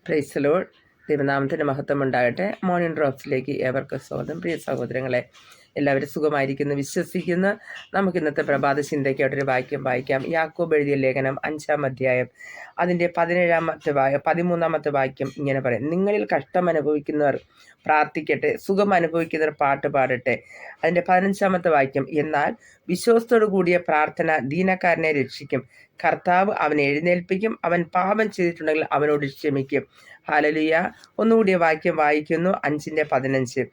Praise Lord. ദൈവനാമത്തിന് മഹത്വം ഉണ്ടാകട്ടെ. മോർണിംഗ് ഡ്രോപ്സിലേക്ക് ഏവർക്കും സ്വാഗതം. പ്രിയ സഹോദരങ്ങളെ, എല്ലാവരും സുഖമായിരിക്കുന്നു വിശ്വസിക്കുന്നു. നമുക്ക് ഇന്നത്തെ പ്രഭാത ചിന്തയ്ക്കായിട്ടൊരു വാക്യം വായിക്കാം. യാക്കോബ് എഴുതിയ ലേഖനം 5-ാം അധ്യായം അതിൻ്റെ 13-ാമത്തെ വാക്യം ഇങ്ങനെ പറയും: നിങ്ങളിൽ കഷ്ടം അനുഭവിക്കുന്നവർ പ്രാർത്ഥിക്കട്ടെ, സുഖം അനുഭവിക്കുന്നവർ പാട്ട് പാടട്ടെ. അതിൻ്റെ 15-ാമത്തെ വാക്യം: എന്നാൽ വിശ്വാസത്തോടു കൂടിയ പ്രാർത്ഥന ദീനക്കാരനെ രക്ഷിക്കും, കർത്താവ് അവനെ എഴുന്നേൽപ്പിക്കും, അവൻ പാപം ചെയ്തിട്ടുണ്ടെങ്കിൽ അവനോട് ക്ഷമിക്കും. ഹല്ലേലൂയ. ഒന്നുകൂടിയ വാക്യം വായിക്കുന്നു, 5-15.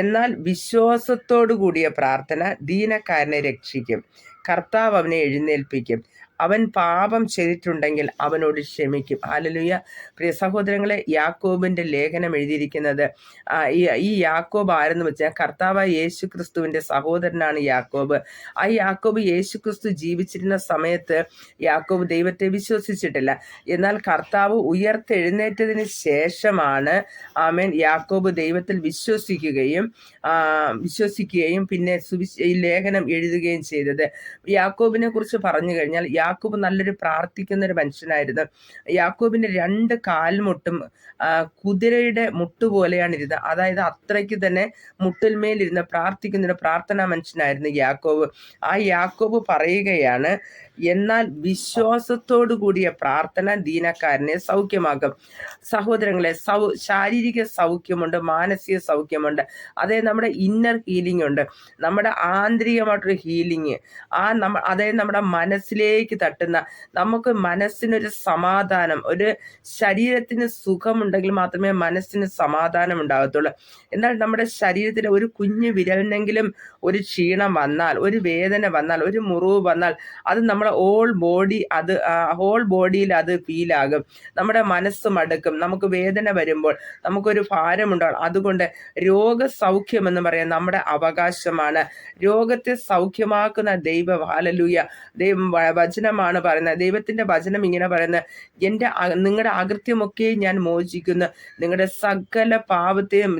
എന്നാൽ വിശ്വാസത്തോടു കൂടിയ പ്രാർത്ഥന ദീനക്കാരനെ രക്ഷിക്കും, കർത്താവ് അവനെ എഴുന്നേൽപ്പിക്കും, അവൻ പാപം ചെയ്തിട്ടുണ്ടെങ്കിൽ അവനോട് ക്ഷമിക്കും. ഹല്ലേലൂയ. പ്രിയ സഹോദരങ്ങളെ, യാക്കോബിൻ്റെ ലേഖനം എഴുതിയിരിക്കുന്നത് ഈ യാക്കോബ് ആരെന്ന് വെച്ചാൽ കർത്താവായ യേശു ക്രിസ്തുവിൻ്റെ സഹോദരനാണ് യാക്കോബ്. ആ യാക്കോബ് യേശു ക്രിസ്തു ജീവിച്ചിരുന്ന സമയത്ത് യാക്കോബ് ദൈവത്തെ വിശ്വസിച്ചിട്ടില്ല. എന്നാൽ കർത്താവ് ഉയർത്തെഴുന്നേറ്റതിന് ശേഷമാണ് യാക്കോബ് ദൈവത്തിൽ വിശ്വസിക്കുകയും പിന്നെ ഈ ലേഖനം എഴുതുകയും ചെയ്തത്. യാക്കോബിനെ കുറിച്ച് പറഞ്ഞു കഴിഞ്ഞാൽ യാക്കോബ് നല്ലൊരു പ്രാർത്ഥിക്കുന്ന ഒരു മനുഷ്യനായിരുന്നു. യാക്കോബിന്റെ 2 കാൽമുട്ടും കുതിരയുടെ മുട്ടുപോലെയാണ് ഇരുന്നത്. അതായത് അത്രയ്ക്ക് തന്നെ മുട്ടിന്മേലിരുന്ന് പ്രാർത്ഥിക്കുന്ന ഒരു പ്രാർത്ഥനാ മനുഷ്യനായിരുന്നു യാക്കോബ്. ആ യാക്കോബ് പറയുകയാണ്, എന്നാൽ വിശ്വാസത്തോടു കൂടിയ പ്രാർത്ഥന ദീനക്കാരനെ സൗഖ്യമാക്കും. സഹോദരങ്ങളെ, ശാരീരിക സൗഖ്യമുണ്ട്, മാനസിക സൗഖ്യമുണ്ട്. അതായത് നമ്മുടെ ഇന്നർ ഹീലിംഗ് ഉണ്ട്, നമ്മുടെ ആന്തരികമായിട്ടൊരു ഹീലിംഗ്. അതായത് നമ്മുടെ മനസ്സിലേക്ക് തട്ടുന്ന, നമുക്ക് മനസ്സിനൊരു സമാധാനം, ഒരു ശരീരത്തിന് സുഖമുണ്ടെങ്കിൽ മാത്രമേ മനസ്സിന് സമാധാനം ഉണ്ടാകത്തുള്ളൂ. എന്നാൽ നമ്മുടെ ശരീരത്തിൽ ഒരു കുഞ്ഞു വിരലിനെങ്കിലും ഒരു ക്ഷീണം വന്നാൽ, ഒരു വേദന വന്നാൽ, ഒരു മുറിവ് വന്നാൽ അത് നമ്മുടെ ഹോൾ ബോഡിയിൽ അത് ഫീലാകും. നമ്മുടെ മനസ്സ് മടുക്കും. നമുക്ക് വേദന വരുമ്പോൾ നമുക്കൊരു ഭാരമുണ്ടാകും. അതുകൊണ്ട് രോഗസൗഖ്യം എന്ന് പറയാൻ നമ്മുടെ അവകാശമാണ്. രോഗത്തെ സൗഖ്യമാക്കുന്ന ദൈവം, ഹല്ലേലൂയ, വചനമാണ് പറയുന്നത്. ദൈവത്തിന്റെ വചനം ഇങ്ങനെ പറയുന്നത്: നിങ്ങളുടെ അകൃത്യമൊക്കെ ഞാൻ മോചിക്കുന്നു, നിങ്ങളുടെ സകല പാപത്തെയും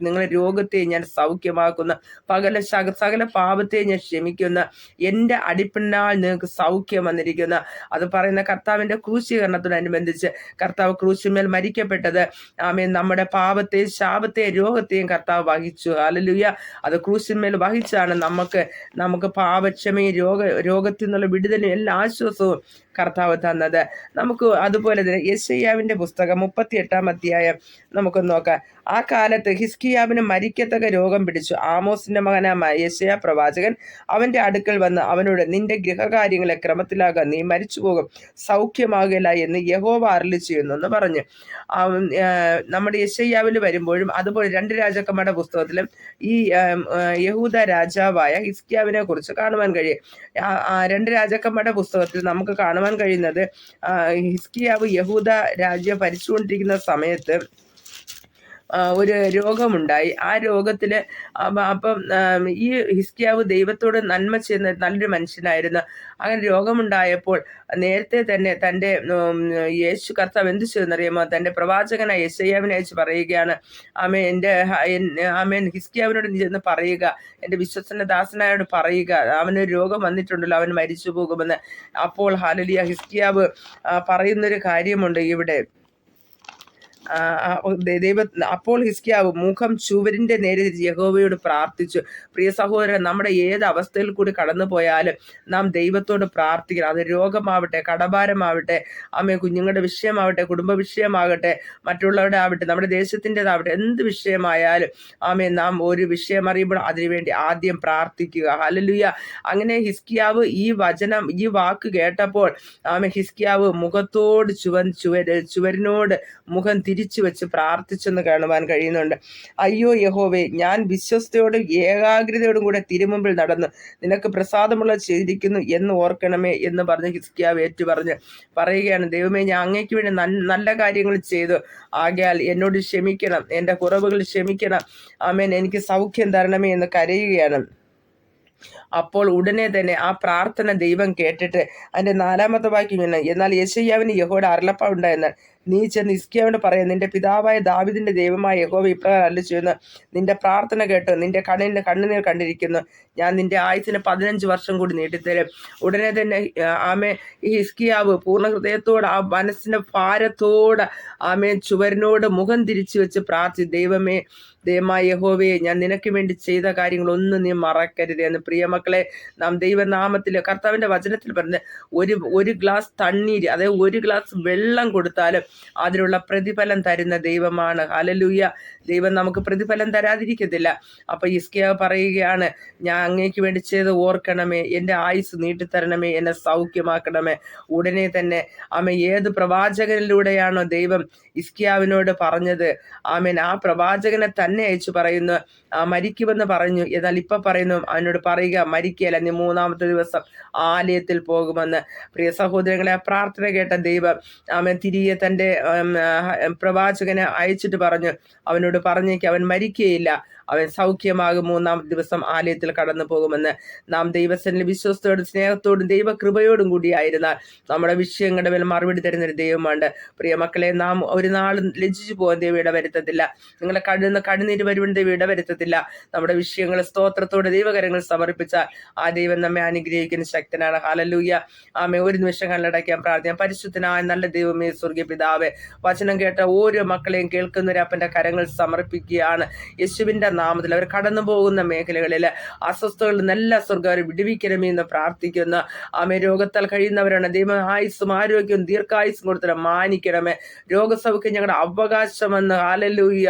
നിങ്ങളുടെ രോഗത്തെയും ഞാൻ സൗഖ്യമാക്കുന്നു, സകല പാപത്തെയും ഞാൻ ക്ഷമിക്കുന്നു, എൻ്റെ അടിപ്പിണാൽ നിങ്ങൾക്ക് സൗഖ്യം വന്നിരിക്കുന്നു. അത് പറയുന്ന കർത്താവിൻ്റെ ക്രൂശീകരണത്തോടനുബന്ധിച്ച് കർത്താവ് ക്രൂശിന്മേൽ മരിക്കപ്പെട്ടത് നമ്മുടെ പാപത്തെയും ശാപത്തെയും രോഗത്തെയും കർത്താവ് വഹിച്ചു. ഹല്ലേലൂയ. അത് ക്രൂശിന്മേൽ വഹിച്ചാണ് നമുക്ക് പാപക്ഷമയും രോഗത്തിൽ നിന്നുള്ള വിടുതലും എല്ലാ ആശ്വാസവും കർത്താവ് തന്നത്. നമുക്ക് അതുപോലെ തന്നെ യെശയ്യാവിൻ്റെ പുസ്തകം 38-ാം അധ്യായം നമുക്ക് നോക്കാം. ആ കാലത്ത് ഹിസ്കിയാവിന് മരിക്കത്തക്ക രോഗം പിടിച്ചു. ആമോസിന്റെ മകനായ യെശയ്യാ പ്രവാചകൻ അവന്റെ അടുക്കൽ വന്ന് അവനോട്, നിന്റെ ഗൃഹകാര്യങ്ങളെ ക്രമത്തിലാക്കുക, നീ മരിച്ചു പോകും, സൗഖ്യമാകില്ല എന്ന് യഹോവ അരുളി ചെയ്യുന്നു എന്ന് പറഞ്ഞു. നമ്മുടെ യെശയ്യാവിൽ വരുമ്പോഴും അതുപോലെ 2 രാജാക്കന്മാരുടെ പുസ്തകത്തിലും ഈ യഹൂദ രാജാവായ ഹിസ്കിയാവിനെ കുറിച്ച് കാണുവാൻ കഴിയും. 2 രാജാക്കന്മാരുടെ പുസ്തകത്തിൽ നമുക്ക് കാണുവാൻ കഴിയുന്നത്, ഹിസ്കിയാവ് യഹൂദ രാജ്യം ഭരിച്ചുകൊണ്ടിരിക്കുന്ന സമയത്ത് ഒരു രോഗമുണ്ടായി. ആ രോഗത്തിൽ അപ്പം ഈ ഹിസ്കിയാവ് ദൈവത്തോട് നന്മ ചെയ്യുന്ന നല്ലൊരു മനുഷ്യനായിരുന്നു. അങ്ങനെ രോഗമുണ്ടായപ്പോൾ നേരത്തെ തന്നെ തൻ്റെ യേശു കർത്താവ് എന്ത് ചെയ്യുന്നറിയുമോ, തൻ്റെ പ്രവാചകനായ യെശയ്യാവിനെ അയച്ച് പറയുകയാണ്, ആമേൻ ഹിസ്കിയാവിനോട് നീ ചെന്ന് പറയുക, എൻ്റെ വിശ്വസന ദാസനായോട് പറയുക, അവനൊരു രോഗം വന്നിട്ടുണ്ടല്ലോ, അവൻ മരിച്ചു പോകുമെന്ന്. അപ്പോൾ ഹല്ലേലൂയ, ഹിസ്കിയാവ് പറയുന്നൊരു കാര്യമുണ്ട് ഇവിടെ. അപ്പോൾ ഹിസ്കിയാവ് മുഖം ചുവരിന്റെ നേരെ യഹോവയോട് പ്രാർത്ഥിച്ചു. പ്രിയ സഹോദരൻ, നമ്മുടെ ഏത് അവസ്ഥയിൽ കൂടി കടന്നു പോയാലും നാം ദൈവത്തോട് പ്രാർത്ഥിക്കണം. അത് രോഗമാവട്ടെ, കടഭാരമാവട്ടെ, കുഞ്ഞുങ്ങളുടെ വിഷയമാവട്ടെ, കുടുംബ വിഷയമാകട്ടെ, മറ്റുള്ളവരുടെ ആവട്ടെ, നമ്മുടെ ദേശത്തിൻ്റെതാവട്ടെ, എന്ത് വിഷയമായാലും നാം ഒരു വിഷയം അറിയുമ്പോൾ അതിനുവേണ്ടി ആദ്യം പ്രാർത്ഥിക്കുക. ഹല്ലേലൂയ. അങ്ങനെ ഹിസ്കിയാവ് ഈ വാക്ക് കേട്ടപ്പോൾ ഹിസ്കിയാവ് മുഖത്തോട് ചുവരിനോട് മുഖം തിരിച്ചു വെച്ച് പ്രാർത്ഥിച്ചെന്ന് കാണുവാൻ കഴിയുന്നുണ്ട്. അയ്യോ യഹോവേ, ഞാൻ വിശ്വസ്തയോടും ഏകാഗ്രതയോടും കൂടെ തിരുമുമ്പിൽ നടന്ന് നിനക്ക് പ്രസാദമുള്ള ചെയ്തിരിക്കുന്നു എന്ന് ഓർക്കണമേ എന്ന് പറഞ്ഞ് ഹിസ്കിയാവ് ഏറ്റുപറഞ്ഞ് പറയുകയാണ്, ദൈവമേ, ഞാൻ അങ്ങേക്ക് വേണ്ടി നല്ല കാര്യങ്ങൾ ചെയ്തു, ആകയാൽ എന്നോട് ക്ഷമിക്കണം, എൻ്റെ കുറവുകൾ ക്ഷമിക്കണം, ആമേൻ, എനിക്ക് സൗഖ്യം തരണമേ എന്ന് കരയുകയാണ്. അപ്പോൾ ഉടനെ തന്നെ ആ പ്രാർത്ഥന ദൈവം കേട്ടിട്ട് അതിൻ്റെ 4-ാമത്തെ വാക്യം, എന്നാൽ യെശയ്യാവിന് യഹോവയുടെ അരുളപ്പാടുണ്ടായെന്നാൽ നീ ചെന്ന് ഹിസ്കിയാവിനോട് പറയാം, നിന്റെ പിതാവായ ദാവീദിന്റെ ദൈവമായ യഹോവ ഇപ്രകാരം അരുളിച്ചെയ്യുന്നു, നിന്റെ പ്രാർത്ഥന കേട്ട് നിന്റെ കണ്ണുനീർ കണ്ടിരിക്കുന്നു. ഞാൻ നിന്റെ ആയുസ്സിന് 15 വർഷം കൂടി നീട്ടിത്തരും. ഉടനെ തന്നെ ആമേ ഈ ഹിസ്കിയാവ് പൂർണ്ണ ഹൃദയത്തോട് ആ മനസ്സിന്റെ ഭാരത്തോട് ആമേ ചുവരിനോട് മുഖം തിരിച്ചു വെച്ച് പ്രാർത്ഥിച്ചു, ദൈവമേ ദൈവമായ യഹോവയെ, ഞാൻ നിനക്ക് വേണ്ടി ചെയ്ത കാര്യങ്ങളൊന്നും നീ മറക്കരുത് എന്ന്. പ്രിയമക്കളെ, നാം ദൈവനാമത്തിൽ കർത്താവിന്റെ വചനത്തിൽ പറഞ്ഞ് ഒരു ഗ്ലാസ് തണ്ണീര്, അതായത് ഒരു ഗ്ലാസ് വെള്ളം കൊടുത്താലും അതിനുള്ള പ്രതിഫലം തരുന്ന ദൈവമാണ്. ഹല്ലേലൂയ. ദൈവം നമുക്ക് പ്രതിഫലം തരാതിരിക്കത്തില്ല. അപ്പൊ ഹിസ്കിയാവ് പറയുകയാണ്, ഞാൻ അങ്ങേക്ക് വേണ്ടി ചെയ്ത് ഓർക്കണമേ, എൻ്റെ ആയുസ് നീട്ടിത്തരണമേ, എന്നെ സൗഖ്യമാക്കണമേ. ഉടനെ തന്നെ ഏത് പ്രവാചകനിലൂടെയാണോ ദൈവം ഹിസ്കിയാവിനോട് പറഞ്ഞത്, ആ പ്രവാചകനെ തന്നെ അയച്ചു പറയുന്നു, മരിക്കുമെന്ന് പറഞ്ഞു. എന്നാൽ ഇപ്പൊ പറയുന്നു, അവനോട് പറയുക, മരിക്കുകയല്ല, നീ 3-ാമത്തെ ദിവസം ആലയത്തിൽ പോകുമെന്ന്. പ്രിയ സഹോദരങ്ങളെ, ആ പ്രാർത്ഥന കേട്ട ദൈവം തിരികെ തൻ്റെ പ്രവാചകനെ അയച്ചിട്ട് പറഞ്ഞു, അവനോട് പറഞ്ഞേക്ക്, അവൻ മരിക്കുകയില്ല, അവൻ സൗഖ്യമാകും, 3-ാമത്തെ ദിവസം ആലയത്തിൽ കടന്നു പോകുമെന്ന്. നാം ദൈവസന്നിധിയിൽ വിശ്വസ്തയോടും സ്നേഹത്തോടും ദൈവകൃപയോടും കൂടിയായിരുന്നാൽ നമ്മുടെ വിഷയങ്ങളുടെ മേൽ മറുപടി തരുന്നൊരു ദൈവമുണ്ട്. പ്രിയ മക്കളെ, നാം ഒരു നാളും ലജ്ജിച്ചു പോകാൻ ദൈവം ഇടവരുത്തത്തില്ല. നിങ്ങളെ കണ്ണുനീര് വരുവാൻ ദൈവം ഇടവരുത്തത്തില്ല. നമ്മുടെ വിഷയങ്ങൾ സ്തോത്രത്തോടെ ദൈവകരങ്ങൾ സമർപ്പിച്ചാൽ ആ ദൈവം നമ്മെ അനുഗ്രഹിക്കുന്ന ശക്തനാണ്. ഹല്ലേലൂയ. ഒരു നിമിഷം കണ്ണടയ്ക്കാൻ പ്രാർത്ഥിക്കാം. പരിശുദ്ധനായ നല്ല ദൈവമേ, സ്വർഗ്ഗീയ പിതാവേ, വചനം കേട്ട ഓരോ മക്കളെയും കേൾക്കുന്നൊരപ്പൻ്റെ കരങ്ങൾ സമർപ്പിക്കുകയാണ്. യേശുവിൻ്റെ നാമത്തിൽ അവർ കടന്നു പോകുന്ന മേഖലകളിൽ അസ്വസ്ഥകളിൽ നല്ല സ്വർഗ്ഗം വിടുവിക്കണമേ എന്ന് പ്രാർത്ഥിക്കുന്ന. രോഗത്താൽ കഴിയുന്നവരാണ്. ദൈവം ആയുസ്സും ആരോഗ്യവും ദീർഘായുസ്സും കൊടുത്തിട്ട് മാനിക്കണമേ. രോഗസൗഖ്യം ഞങ്ങളുടെ അവകാശമെന്ന്. ഹല്ലേലൂയ.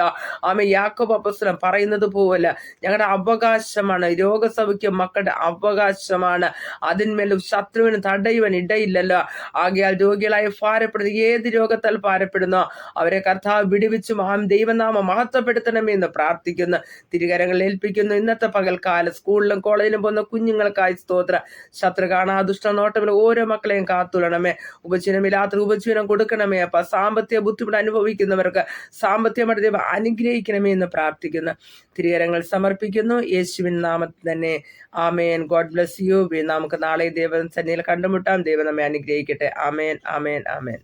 യാക്കോബ് അപ്പോസ്തലൻ പറയുന്നത് പോലെ ഞങ്ങളുടെ അവകാശമാണ് രോഗസൗഖ്യം, മക്കളുടെ അവകാശമാണ്. അതിന്മേലും ശത്രുവിന് തടയുവാൻ ഇടയില്ലല്ലോ. ആകയാൽ രോഗികളായി ഭാരപ്പെടുന്ന ഏത് രോഗത്താൽ ഭാരപ്പെടുന്നോ അവരെ കർത്താവ് വിടുവിച്ചും ദൈവനാമം മഹത്വപ്പെടുത്തണമേ എന്ന് പ്രാർത്ഥിക്കുന്നു. തിരുകരങ്ങൾ ഏൽപ്പിക്കുന്നു. ഇന്നത്തെ പകൽക്കാലം സ്കൂളിലും കോളേജിലും പോകുന്ന കുഞ്ഞുങ്ങൾക്കായി സ്തോത്രം. ശത്രു കാണാ ദുഷ്ട നോട്ടമില്ല ഓരോ മക്കളെയും കാത്തുകൊള്ളണമേ. ഉപജീവനമില്ലാത്ത ഉപജീവനം കൊടുക്കണമേ. അപ്പൊ സാമ്പത്തിക ബുദ്ധിമുട്ട് അനുഭവിക്കുന്നവർക്ക് സാമ്പത്തികമായിട്ട് ദൈവം അനുഗ്രഹിക്കണമേ എന്ന് പ്രാർത്ഥിക്കുന്നു. തിരുകരങ്ങൾ സമർപ്പിക്കുന്നു. യേശുവിൻ നാമത്തിൽ തന്നെ ആമേൻ. God bless you. നമുക്ക് നാളെ ദൈവം സന്നിധിയിൽ കണ്ടുമുട്ടാം. ദൈവം നമ്മെ അനുഗ്രഹിക്കട്ടെ. ആമേൻ, ആമേൻ, ആമേൻ.